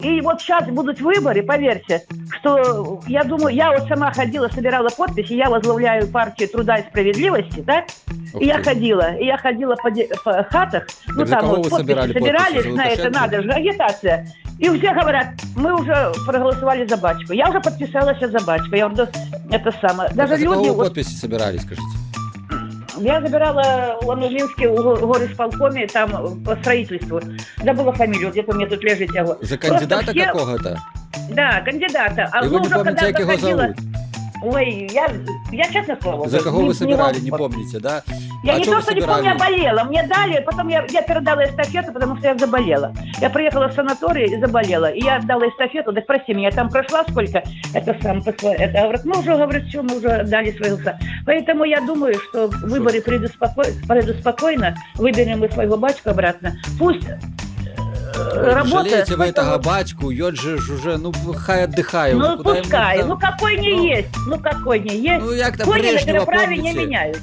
И вот сейчас будут выборы, поверьте, что, я думаю, я вот сама ходила, собирала подписи, я возглавляю партию труда и справедливости, да, и я ходила по хатах, ну за там кого вот вы подписи собирали собирались, подписи? За на это Лукашенко? надо же, агитация. И все говорят, мы уже проголосовали за Бачку. Я уже подписалась за Бачку. Я говорю, да, это самое. Даже Так, а за кого люди, вы вот, подписи собирали, скажите? я забирала у Анужинске, в горисполкоме, там, по строительству. Забыла фамилию, где-то у меня тут лежит его. За Просто кандидата все- какого-то? Да, кандидата. А И вы не уже помните, когда як його заходила- зовут? Ой, я честно слово. За кого не- вы собирали, не не помните, да? Я А не чё то, вы что не помню, я собирали? болела. Мне дали, потом я передала эстафету, потому что я заболела. Я приехала в санаторий и заболела. И я отдала эстафету, так прости меня, я там прошла сколько, это сам, это, говорят, мы уже, говорят, все, мы уже отдали свои голоса. Поэтому я думаю, что выборы пройдут спокойно, выберем мы своего батька обратно. Пусть работает. Жалеете вы этого батьку, йод же ж уже, ну хай отдыхает. Ну, пускай, ну какой не есть, ну какой не есть. Ну як там Кони на Брежнева, переправе не помните? меняют.